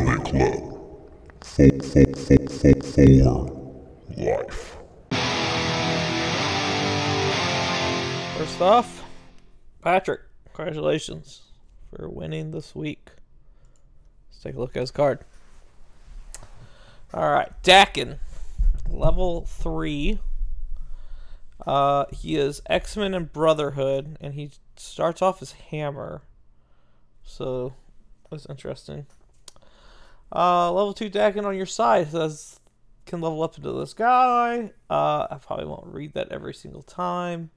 Anime Club for life. First off, Patrick, congratulations for winning this week. Let's take a look at his card. Alright, Dakin, level 3. He is X-Men and Brotherhood, and he starts off as Hammer. So, that's interesting. Level 2 Dakin on your side says, can level up into this guy. I probably won't read that every single time.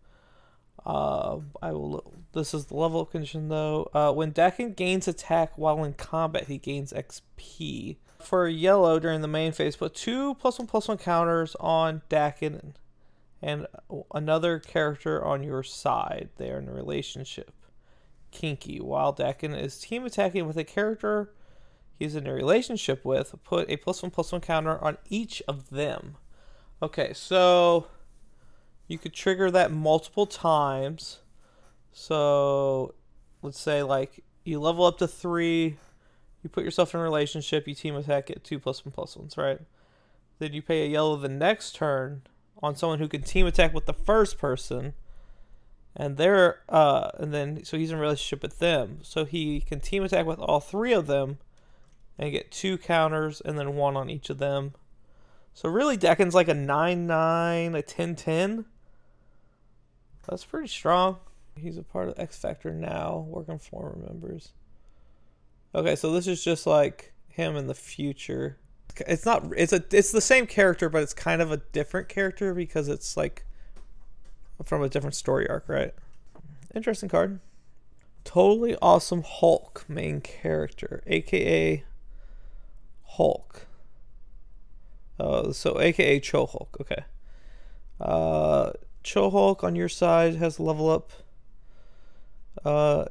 This is the level up condition though. When Dakin gains attack while in combat, he gains XP. For yellow during the main phase, put 2 +1/+1 counters on Dakin and another character on your side. They are in a relationship. Kinky. While Dakin is team attacking with a character he's in a relationship with, put a +1/+1 counter on each of them. Okay, so you could trigger that multiple times. So let's say like you level up to 3, you put yourself in a relationship, you team attack at 2 +1/+1s, right? Then you pay a yellow the next turn on someone who can team attack with the first person, and they're and then so he's in a relationship with them, so he can team attack with all 3 of them and get 2 counters and then 1 on each of them. So really Dakin's like a 9/9, a 10/10. That's pretty strong. He's a part of X Factor now, working former members. Okay, so this is just like him in the future. It's the same character, but it's kind of a different character because it's like from a different story arc, right? Interesting card. Totally Awesome Hulk main character, aka Hulk. So aka Cho Hulk. Okay. Cho Hulk on your side has level up.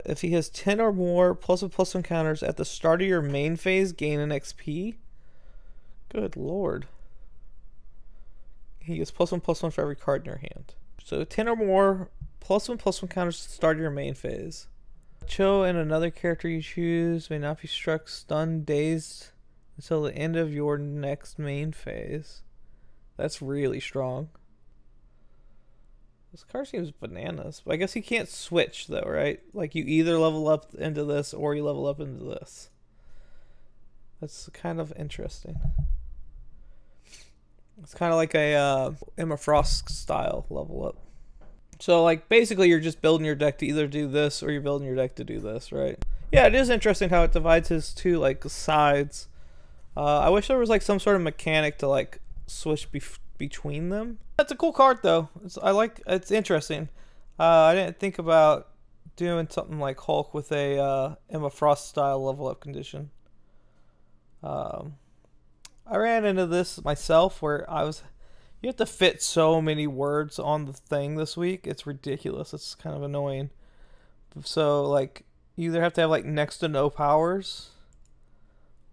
If he has 10 or more +1/+1 counters at the start of your main phase, gain an XP. Good lord. He gets +1/+1 for every card in your hand. So 10 or more +1/+1 counters at the start of your main phase. Cho and another character you choose may not be struck, stunned, dazed until the end of your next main phase. That's really strong. This card seems bananas. But I guess you can't switch though, right? Like you either level up into this or you level up into this. That's kind of interesting. It's kind of like a Emma Frost style level up. So like basically you're just building your deck to either do this or you're building your deck to do this, right? Yeah, it is interesting how it divides his two like sides. I wish there was like some sort of mechanic to like switch between them. That's a cool card though. It's interesting. I didn't think about doing something like Hulk with a Emma Frost style level up condition. I ran into this myself where you have to fit so many words on the thing this week. It's ridiculous. It's kind of annoying. So like you either have to have like next to no powers,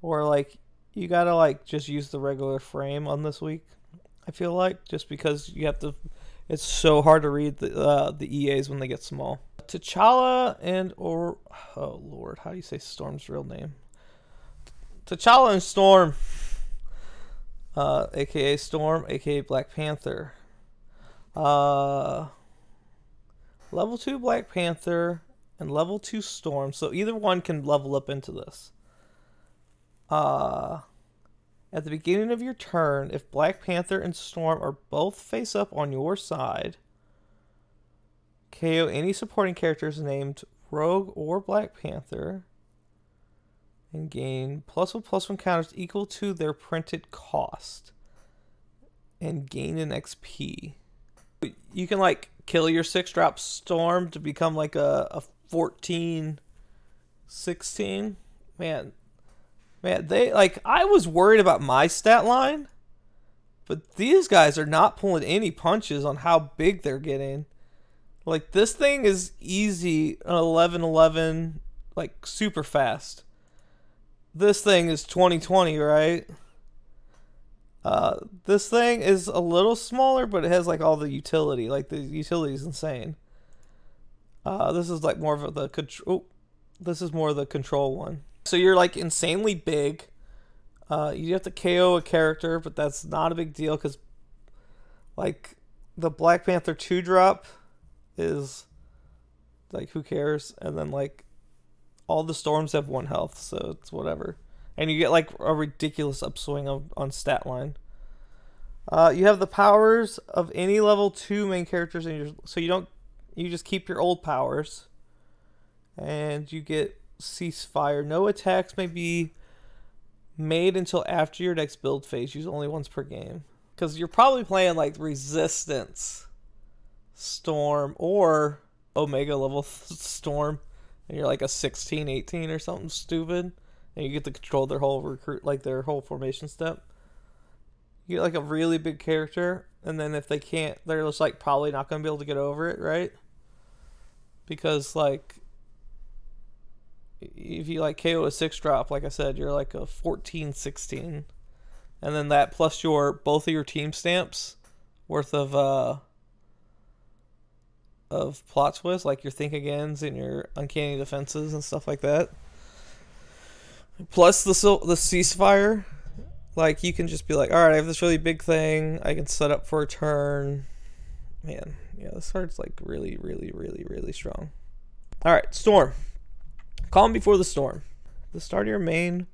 or like you gotta like just use the regular frame on this week. I feel like just because you have to, it's so hard to read the EAs when they get small. T'Challa oh lord, how do you say Storm's real name? T'Challa and Storm, aka Storm, aka Black Panther. Level 2 Black Panther and level 2 Storm, so either one can level up into this. At the beginning of your turn, if Black Panther and Storm are both face up on your side, KO any supporting characters named Rogue or Black Panther and gain +1/+1 counters equal to their printed cost and gain an XP. You can like kill your 6-drop Storm to become like a 14/16. Man, they like, I was worried about my stat line, but these guys are not pulling any punches on how big they're getting. Like this thing is easy, 11/11, like super fast. This thing is 20/20, right? This thing is a little smaller, but it has like all the utility. Like the utility is insane. This is like more of the control. This is more of the control one. So you're like insanely big. You have to KO a character, but that's not a big deal because, like, the Black Panther 2-drop is, like, who cares? And then, like, all the storms have 1 health, so it's whatever. And you get, like, a ridiculous upswing on stat line. You have the powers of any level 2 main characters, so you just keep your old powers. And you get Ceasefire. No attacks may be made until after your next build phase. Use only once per game. Because you're probably playing like Resistance, Storm, or Omega level Storm. And you're like a 16, 18 or something stupid. And you get to control their whole their whole formation step. You get like a really big character. And then if they can't, they're just like probably not going to be able to get over it, right? Because like, if you like KO a 6-drop, like I said, you're like a 14, 16. And then that plus both of your team stamps worth of plot twist, like your Think Agains and your Uncanny Defenses and stuff like that. Plus the Ceasefire, like you can just be like, all right, I have this really big thing. I can set up for a turn. Man, yeah, this card's like really, really, really, really strong. All right, Storm. Calm before the storm. At the start of your main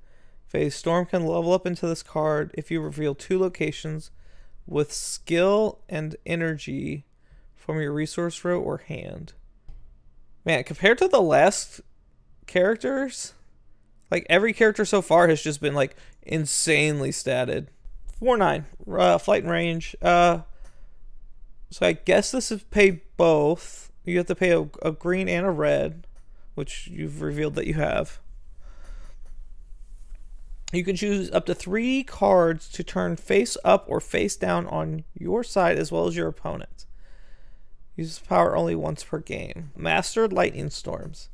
phase, Storm can level up into this card if you reveal 2 locations with skill and energy from your resource row or hand. Man, compared to the last characters, like every character so far has just been like insanely statted. 4/9, flight and range. So I guess this is pay both. You have to pay a green and a red, which you've revealed that you have. You can choose up to 3 cards to turn face up or face down on your side as well as your opponent. Uses power only once per game. Mastered Lightning Storms.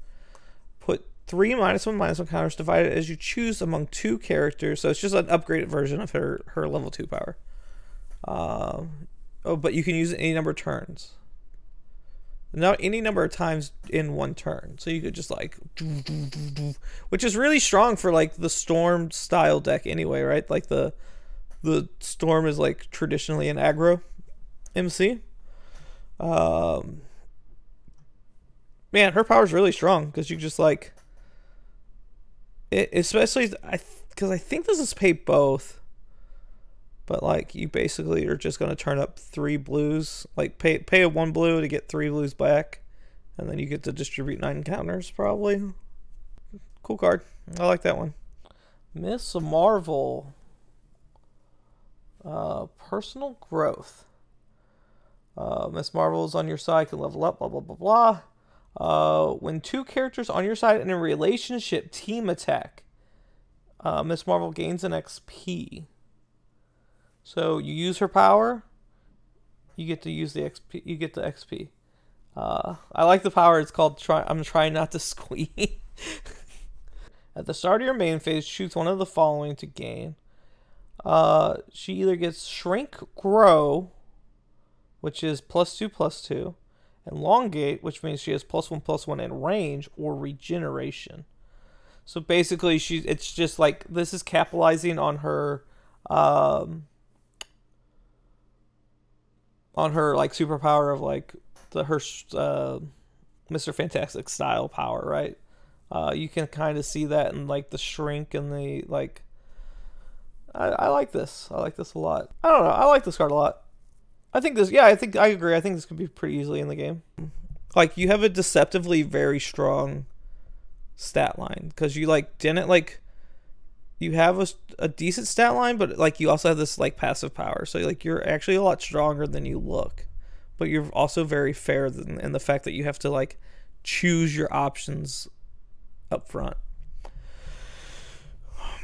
Put 3 -1/-1 counters divided as you choose among 2 characters. So it's just an upgraded version of her level 2 power. But you can use it any number of turns. Not any number of times in 1 turn. So you could just like, which is really strong for like the Storm style deck anyway, right? Like the Storm is like traditionally an aggro MC. Man, her power is really strong because you just like it, especially because I think this is pay both. But like you basically are just gonna turn up 3 blues, like pay a 1 blue to get 3 blues back, and then you get to distribute 9 counters probably. Cool card. I like that one. Miss Marvel. Personal growth. Miss Marvel is on your side, can level up, blah blah blah blah. When 2 characters on your side in a relationship team attack, Miss Marvel gains an XP. So you use her power, you get to use the XP. You get the XP. I like the power. It's called I'm trying not to squeak. At the start of your main phase, choose one of the following to gain. She either gets Shrink Grow, which is +2/+2, and Elongate, which means she has +1/+1 in range, or Regeneration. So basically, it's just like this is capitalizing on her. On her like superpower of like her Mr. Fantastic style power, right? You can kind of see that in like the Shrink and the like. I like this. I like this a lot. I don't know. I like this card a lot. I think this. Yeah, I agree. I think this could be pretty easily in the game. Like you have a deceptively very strong stat line because you like didn't like. You have a decent stat line, but like you also have this like passive power, so like you're actually a lot stronger than you look, but you're also very fair in the fact that you have to like choose your options up front.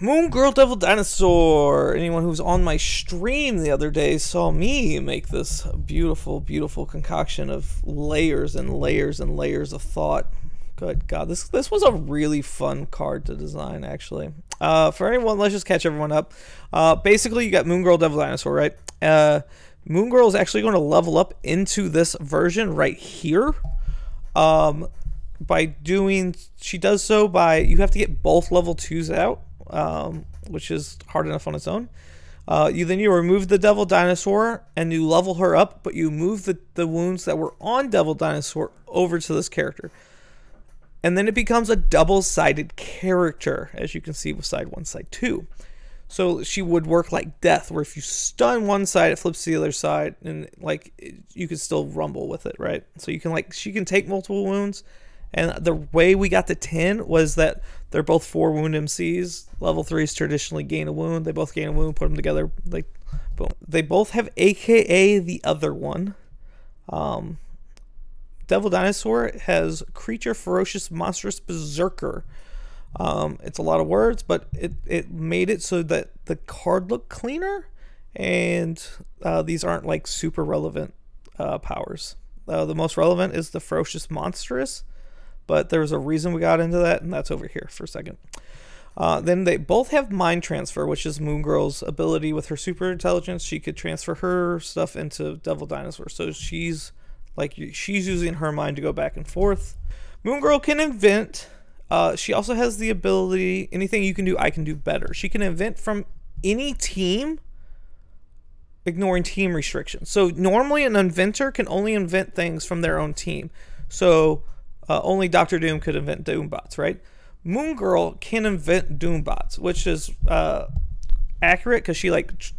Moon Girl Devil Dinosaur. Anyone who was on my stream the other day saw me make this beautiful, beautiful concoction of layers and layers and layers of thought. Good God, this was a really fun card to design, actually. For anyone, let's just catch everyone up. Basically, you got Moon Girl Devil Dinosaur, right? Moon Girl is actually going to level up into this version right here. She does so by, you have to get both level 2s out. which is hard enough on its own. You remove the Devil Dinosaur and you level her up, but you move the wounds that were on Devil Dinosaur over to this character. And then it becomes a double-sided character, as you can see with side 1, side 2. So she would work like Death, where if you stun one side, it flips to the other side, and like you could still rumble with it, right? So you can she can take multiple wounds. And the way we got to 10 was that they're both 4 wound MCs. Level 3s traditionally gain a wound. They both gain a wound, put them together, like, boom. They both have AKA the other one. Devil Dinosaur has Creature Ferocious Monstrous Berserker. It's a lot of words, but it made it so that the card looked cleaner. And these aren't like super relevant powers. The most relevant is the Ferocious Monstrous. But there's a reason we got into that, and that's over here for a second. Then they both have Mind Transfer, which is Moon Girl's ability with her super intelligence. She could transfer her stuff into Devil Dinosaur. So she's using her mind to go back and forth. Moon Girl can invent. She also has the ability, anything you can do, I can do better. She can invent from any team, ignoring team restrictions. So normally an inventor can only invent things from their own team. So only Dr. Doom could invent Doombots, right? Moon Girl can invent Doombots, which is accurate because she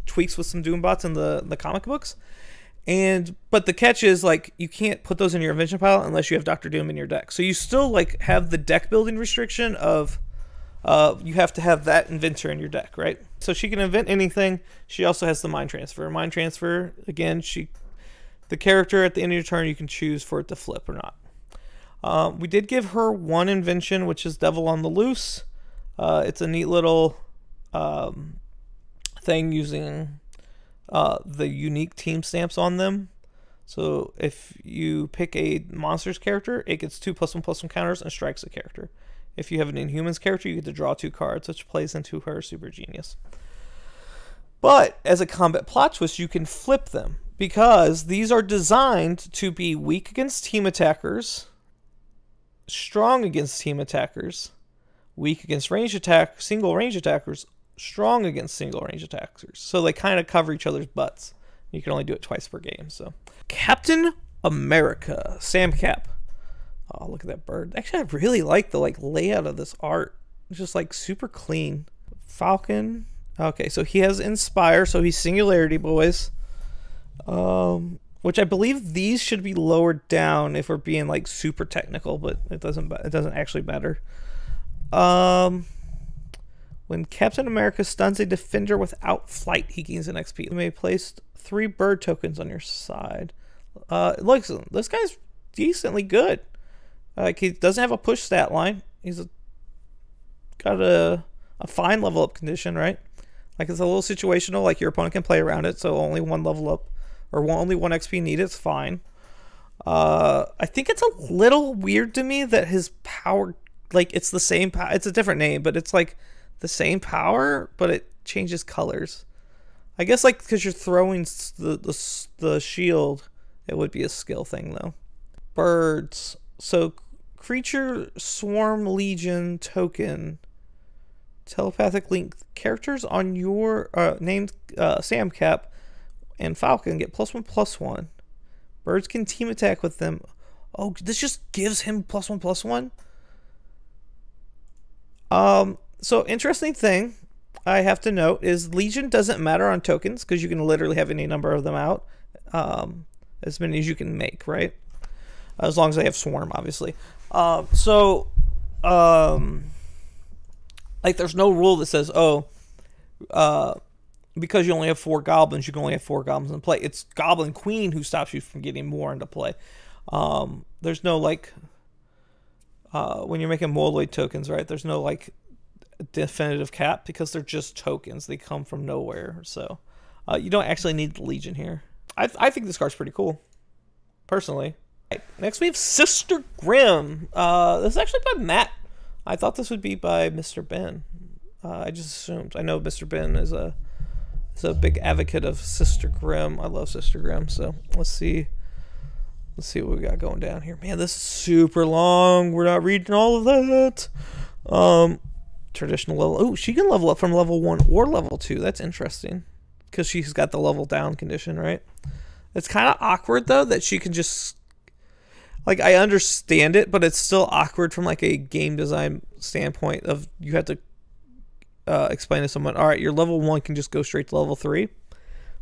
tweaks with some Doombots in the comic books. But the catch is you can't put those in your invention pile unless you have Dr. Doom in your deck. So you still have the deck building restriction of you have to have that inventor in your deck, right? So she can invent anything. She also has the Mind Transfer. Mind Transfer, again, the character at the end of your turn, you can choose for it to flip or not. We did give her one invention, which is Devil on the Loose. It's a neat little thing using the unique team stamps on them. So if you pick a monster's character, it gets 2+1/+1 counters and strikes a character. If you have an Inhumans character, you get to draw 2 cards, which plays into her Super Genius. But as a combat plot twist, you can flip them because these are designed to be weak against team attackers, strong against team attackers, weak against range attack, single range attackers, strong against single range attackers. So they kind of cover each other's butts. You can only do it twice per game. So Captain America, Sam Cap. Oh, look at that bird. Actually, I really like the layout of this art. It's just super clean. Falcon. Okay, so he has Inspire, so he's Singularity, boys. Which I believe these should be lowered down if we're being super technical, but it doesn't actually matter. When Captain America stuns a defender without flight, he gains an XP. You may place 3 bird tokens on your side. Look, this guy's decently good. He doesn't have a push stat line. He's got a fine level up condition, right? It's a little situational. Your opponent can play around it, so only 1 level up. Or only 1 XP needed, it's fine. I think it's a little weird to me that his power, it's the same power. It's a different name, but it's the same power, but it changes colors. I guess because you're throwing the shield, it would be a skill thing though. Birds. So Creature Swarm Legion token. Telepathic link. Characters on your named Sam Cap and Falcon get +1/+1. Birds can team attack with them. Oh, this just gives him +1/+1. So interesting thing I have to note is Legion doesn't matter on tokens because you can literally have any number of them out, as many as you can make, right? As long as they have Swarm, obviously. There's no rule that says, because you only have 4 goblins, you can only have 4 goblins in play. It's Goblin Queen who stops you from getting more into play. There's no when you're making Moloid tokens, right? There's no definitive cap because they're just tokens. They come from nowhere. So you don't actually need the Legion here. I think this card's pretty cool, personally. Right, next we have Sister Grimm. This is actually by Matt. I thought this would be by Mr. Ben. I just assumed. I know Mr. Ben is a big advocate of Sister Grimm. I love Sister Grimm. So let's see what we got going down here. Man, this is super long. We're not reading all of that. traditional level. Oh, she can level up from level 1 or level 2. That's interesting. Because she's got the level down condition, right? It's kind of awkward, though, that she can just... Like, I understand it, but it's still awkward from, like, a game design standpoint of you have to explain to someone, all right, your level 1 can just go straight to level 3.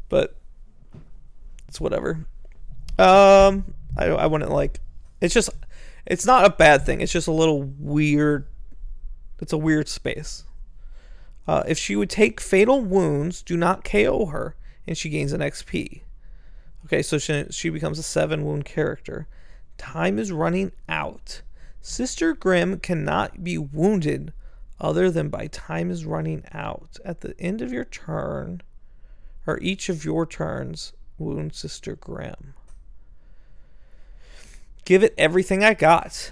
But it's whatever. I wouldn't, like... It's just... It's not a bad thing. It's just a little weird. It's a weird space. If she would take fatal wounds, do not KO her, and she gains an XP. Okay, so she becomes a 7 wound character. Time is running out. Sister Grimm cannot be wounded other than by time is running out. At the end of your turn, or each of your turns, wound Sister Grimm. Give it everything I got.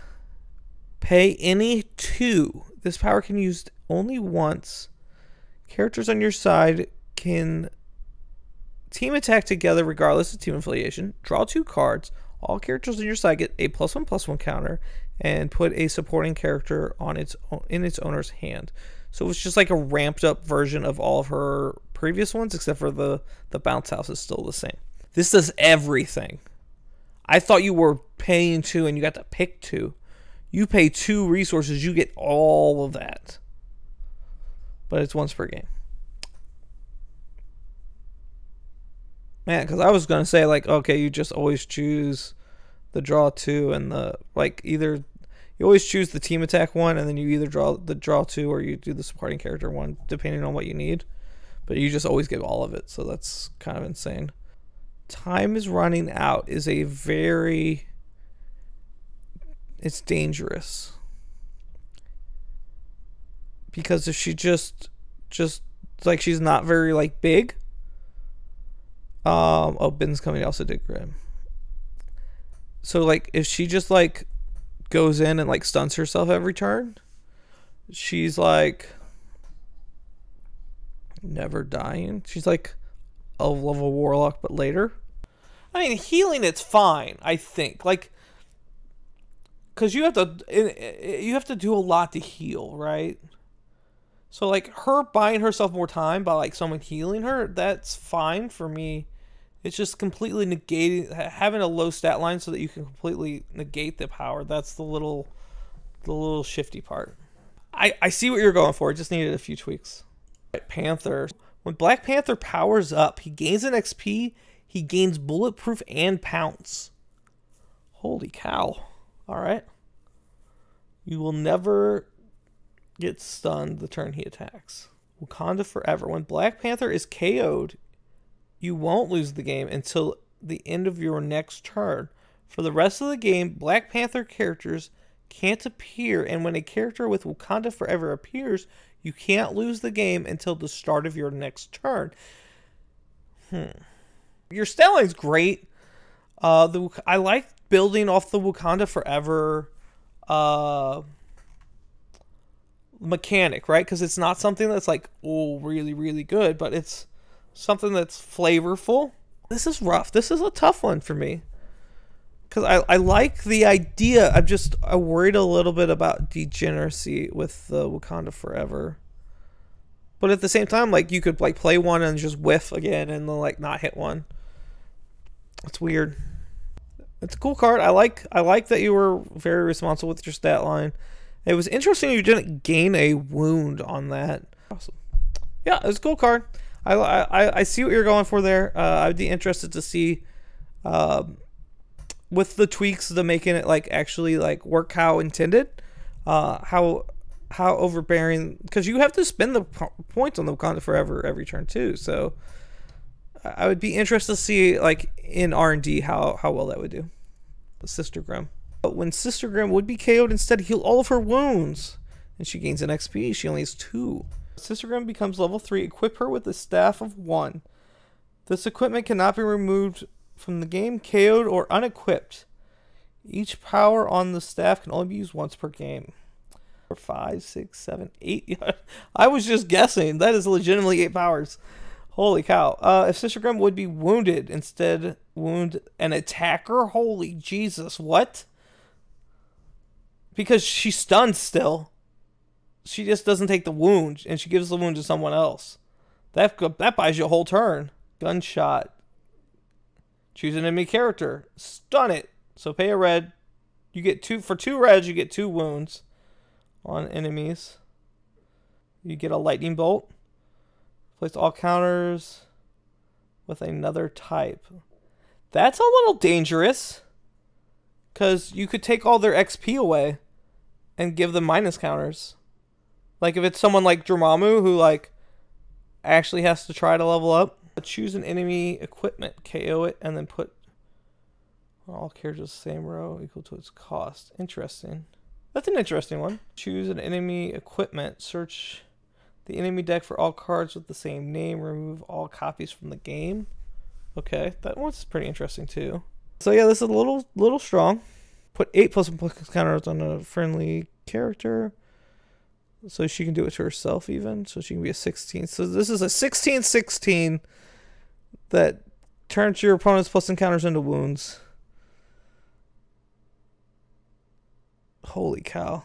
Pay any 2. This power can be used only once. Characters on your side can team attack together regardless of team affiliation. Draw 2 cards. All characters on your side get a +1/+1 counter, and put a supporting character on in its owner's hand. So it's just like a ramped up version of all of her previous ones, except for the bounce house is still the same. This does everything. I thought you were paying 2 and you got to pick 2. You pay 2 resources, you get all of that. But it's once per game. Man, because I was going to say, like, okay, you just always choose the draw 2 and the, like, either you always choose the team attack one and then you either draw 2 or you do the supporting character one, depending on what you need. But you just always give all of it, so that's kind of insane. Time is running out is a very... It's dangerous. Because if she just like, she's not very, like, big. Oh, Ben's coming, also did Grimm. So, like, if she just, like, goes in and, like, stunts herself every turn, she's, like, never dying. She's, like, a level warlock, but later. I mean, healing, it's fine, I think. Like, because you have to do a lot to heal, right? So, like, her buying herself more time by, like, someone healing her, that's fine for me. It's just completely negating, having a low stat line so that you can completely negate the power. That's the little shifty part. I see what you're going for. It just needed a few tweaks. Panther. When Black Panther powers up, he gains an XP, he gains bulletproof and pounce. Holy cow. Alright. You will never get stunned the turn he attacks. Wakanda Forever. When Black Panther is KO'd, you won't lose the game until the end of your next turn. For the rest of the game, Black Panther characters can't appear, and when a character with Wakanda Forever appears, you can't lose the game until the start of your next turn. Your stat line's great. I like building off the Wakanda Forever mechanic, right? Because it's not something that's like, oh, really, really good, but it's something that's flavorful. This is rough. This is a tough one for me. Because I like the idea. I'm worried a little bit about degeneracy with the Wakanda Forever. But at the same time, like, you could, like, play one and just whiff again and then, like, not hit one. It's weird. It's a cool card. I like that you were very responsible with your stat line. It was interesting you didn't gain a wound on that. Awesome. Yeah, it's a cool card. I see what you're going for there. I'd be interested to see with the tweaks to making it, like, actually, like, work how intended. How overbearing, because you have to spend the points on the Wakanda Forever every turn too. So I would be interested to see, like, in R&D how well that would do. But Sister Grimm. But when Sister Grimm would be KO'd, instead heal all of her wounds, and she gains an XP. She only has 2. Sister Grimm becomes level 3. Equip her with the Staff of 1. This equipment cannot be removed from the game, KO'd, or unequipped. Each power on the staff can only be used once per game. 5, 6, 7, 8. I was just guessing. That is legitimately 8 powers. Holy cow. If Sister Grimm would be wounded, instead wound an attacker? Holy Jesus, what? Because she's stunned still. she just doesn't take the wound, and she gives the wound to someone else. That buys you a whole turn. Gunshot. Choose an enemy character. Stun it. So pay a red. You get for 2 reds, you get 2 wounds on enemies. You get a lightning bolt. Place all counters with another type. That's a little dangerous, because you could take all their XP away and give them minus counters. Like if it's someone like Dormammu who like actually has to try to level up. Choose an enemy equipment, KO it, and then put all characters the same row equal to its cost. Interesting. That's an interesting one. Choose an enemy equipment. Search the enemy deck for all cards with the same name. Remove all copies from the game. Okay, that one's pretty interesting too. So yeah, this is a little strong. Put 8 plus counters on a friendly character, so she can do it to herself even. So she can be a 16. So this is a 16/16 that turns your opponent's plus encounters into wounds. Holy cow.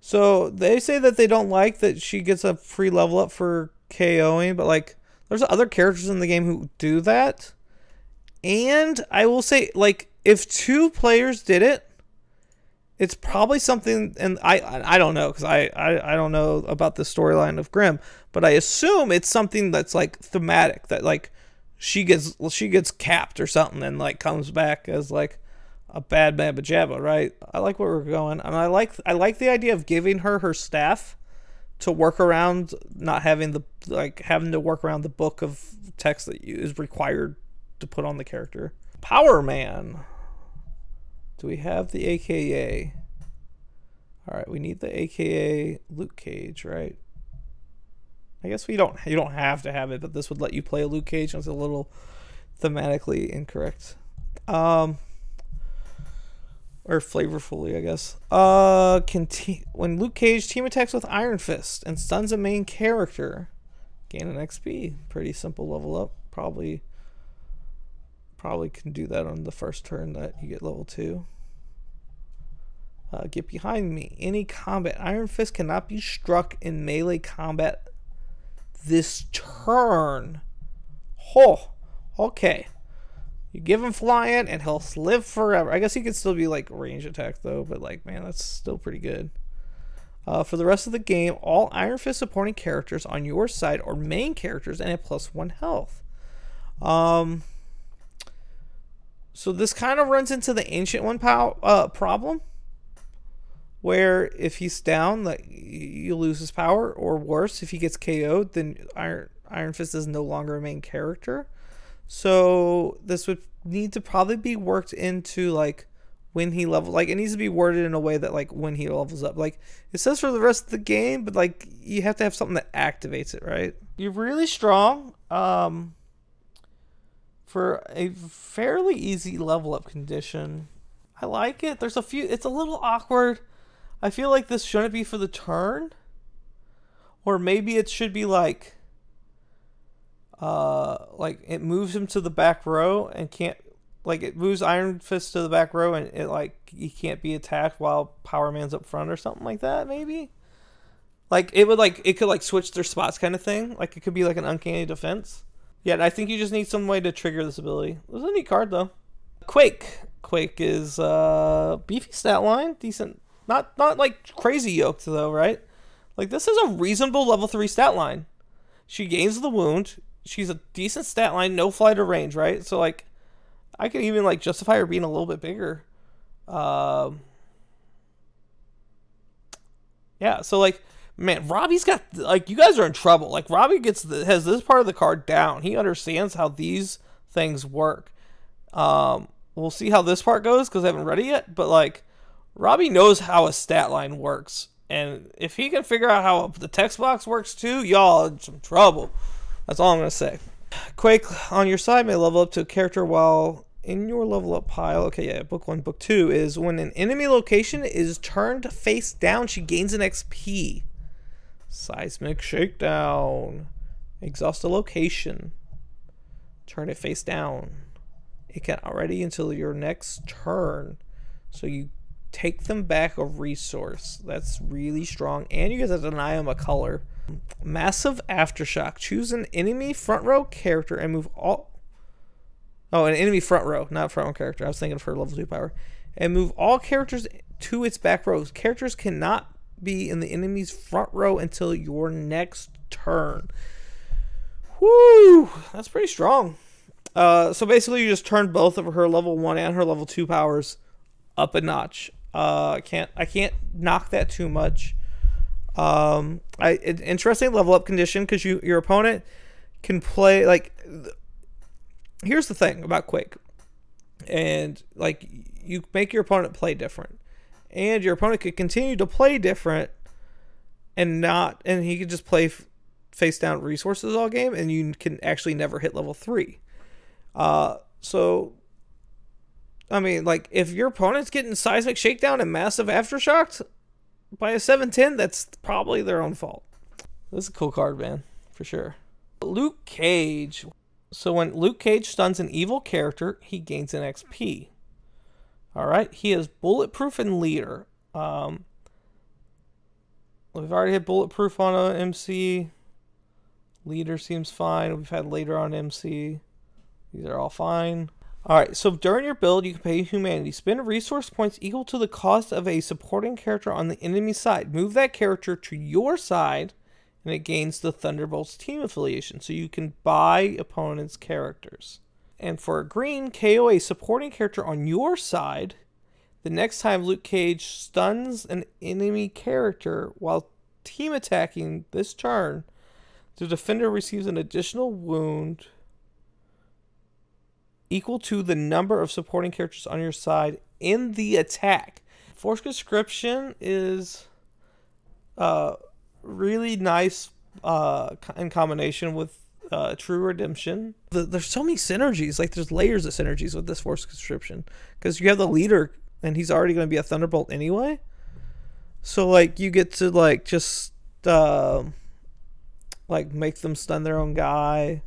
So they say that they don't like that she gets a free level up for KOing, but like there's other characters in the game who do that. And I will say, like, if 2 players did it, it's probably something, and I don't know, because I don't know about the storyline of Grimm, but I assume it's something that's like thematic, that like she gets capped or something and like comes back as like a bad Mabba Jabba, right? I like where we're going, and I like the idea of giving her staff to work around not having having to work around the book of text that is required to put on the character. Power Man. Do we have the AKA? All right, we need the AKA Luke Cage, right? I guess you don't have to have it, but this would let you play a Luke Cage, and it's a little thematically incorrect. Or flavorfully, I guess. When Luke Cage team attacks with Iron Fist and stuns a main character, gain an XP. Pretty simple level up. Probably can do that on the first turn that you get level 2. Get behind me. Any combat. Iron Fist cannot be struck in melee combat this turn. Oh, okay. You give him flying and he'll live forever. I guess he could still be like range attack though, but like, man, that's still pretty good. For the rest of the game, all Iron Fist supporting characters on your side are main characters and a +1 health. So this kind of runs into the Ancient One problem, where if he's down, like, you lose his power, or worse, if he gets KO'd, then Iron Fist is no longer a main character. So this would need to probably be worked into like when he levels. Like it needs to be worded in a way that like when he levels up. Like it says for the rest of the game, but like you have to have something that activates it, right? You're really strong. For a fairly easy level up condition. I like it. There's a few, it's a little awkward. I feel like this shouldn't be for the turn. Or maybe it should be like it moves him to the back row and can't, like it moves Iron Fist to the back row and it like he can't be attacked while Power Man's up front or something like that, maybe. Like it could like switch their spots kind of thing. Like it could be like an uncanny defense. Yeah, I think you just need some way to trigger this ability. It was a neat card, though. Quake. Quake is beefy stat line. Decent. Not like crazy yoked, though, right? Like, this is a reasonable level 3 stat line. She gains the wound. She's a decent stat line. No flight or range, right? So, like, I could even, like, justify her being a little bit bigger. Yeah, so, like... Man, Robbie's got, like, you guys are in trouble. Like, Robbie has this part of the card down. He understands how these things work. We'll see how this part goes, because I haven't read it yet. But, like, Robbie knows how a stat line works. And if he can figure out how the text box works, too, y'all are in some trouble. That's all I'm going to say. Quake, on your side, may level up to a character while in your level up pile. Okay, yeah, book 1, book 2 is when an enemy location is turned face down, she gains an XP. Seismic Shakedown. Exhaust a location. Turn it face down. It can already until your next turn. So you take them back a resource. That's really strong. And you get to deny them a color. Massive Aftershock. Choose an enemy front row character and move all... Oh, an enemy front row, not front row character. I was thinking for level 2 power. And move all characters to its back rows. Characters cannot be in the enemy's front row until your next turn. Woo! That's pretty strong. So basically you just turn both of her level 1 and her level 2 powers up a notch. I can't knock that too much. Interesting level up condition, because your opponent can play like... Here's the thing about Quake, and like you make your opponent play different, and your opponent could continue to play different, and he could just play face down resources all game, and you can actually never hit level 3. So I mean, like, if your opponent's getting Seismic Shakedown and Massive Aftershocks by a 7-10, that's probably their own fault. This is a cool card, man, for sure. Luke Cage. So when Luke Cage stuns an evil character, he gains an XP. Alright, he is Bulletproof and Leader. We've already had Bulletproof on a MC. Leader seems fine. We've had Leader on MC. These are all fine. Alright, so during your build, you can pay Humanity. Spend resource points equal to the cost of a supporting character on the enemy side. Move that character to your side, and it gains the Thunderbolts team affiliation, so you can buy opponents' characters. And for a green, KO a supporting character on your side. The next time Luke Cage stuns an enemy character while team attacking this turn, the defender receives an additional wound equal to the number of supporting characters on your side in the attack. Force Conscription is really nice in combination with True Redemption. There's so many synergies. Like, there's layers of synergies with this Force Conscription, because you have the leader and he's already going to be a Thunderbolt anyway. So like you get to like just like make them stun their own guy.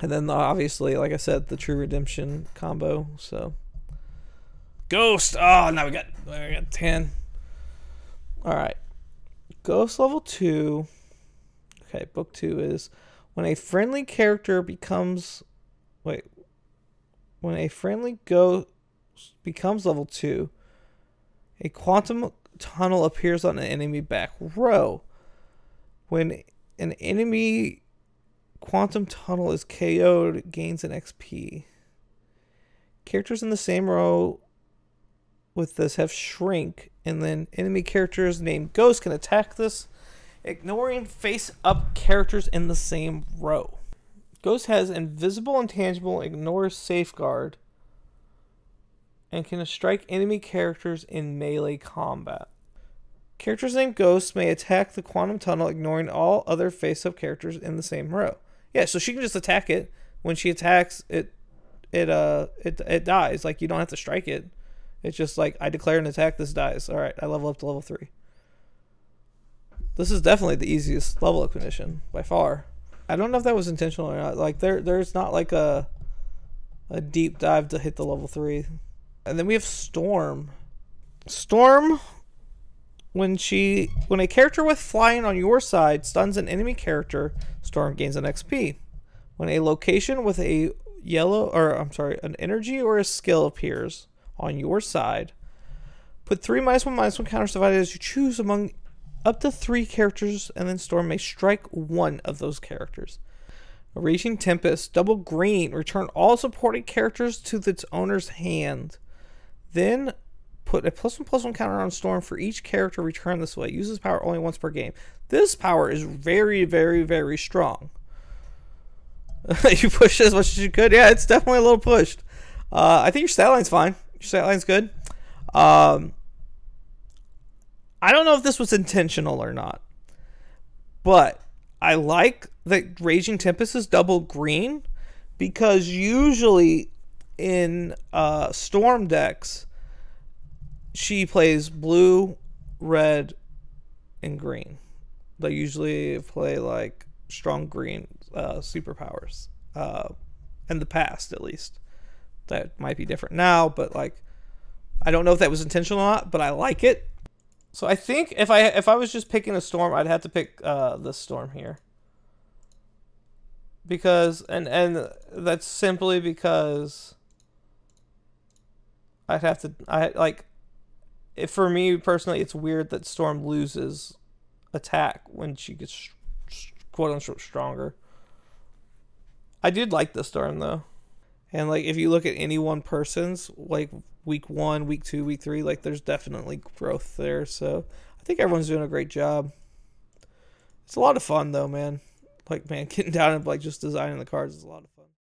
And then obviously, like I said, the True Redemption combo. So Ghost. Oh, now we got 10. All right. Ghost level 2. Okay, book 2 is when a friendly character becomes when a friendly ghost becomes level 2, a quantum tunnel appears on an enemy back row. When an enemy quantum tunnel is KO'd, it gains an XP. Characters in the same row with this have shrink, and then enemy characters named Ghost can attack this, ignoring face-up characters in the same row. Ghost has invisible, intangible, ignore, safeguard, and can strike enemy characters in melee combat. Characters named Ghost may attack the quantum tunnel, ignoring all other face-up characters in the same row. Yeah, so she can just attack it. When she attacks, it dies. Like, you don't have to strike it. It's just like, I declare an attack, this dies. All right, I level up to level 3. This is definitely the easiest level up condition by far. I don't know if that was intentional or not. Like, there's not like a deep dive to hit the level 3. And then we have Storm. Storm, when a character with flying on your side stuns an enemy character, Storm gains an XP. When a location with a an energy or a skill appears on your side, put 3 -1/-1 counters divided as you choose among up to 3 characters, and then Storm may strike one of those characters. A Raging Tempest, double green, return all supporting characters to its owner's hand. Then put a +1/+1 counter on Storm for each character returned this way. Uses power only once per game. This power is very, very, very strong. You pushed as much as you could. Yeah, it's definitely a little pushed. I think your stat line's fine. Your stat line's good. I don't know if this was intentional or not, but I like that Raging Tempest is double green, because usually in Storm decks, she plays blue, red, and green. They usually play like strong green superpowers. In the past, at least. That might be different now, but like I don't know if that was intentional or not, but I like it. So I think if I was just picking a storm, I'd have to pick this storm here. Because and that's simply because I'd have to for me personally, it's weird that Storm loses attack when she gets quote unquote stronger. I did like the Storm though. And like if you look at any one person's like week 1, week 2, week 3, like there's definitely growth there. So I think everyone's doing a great job. It's a lot of fun though, man. Like man, getting down and like just designing the cards is a lot of fun.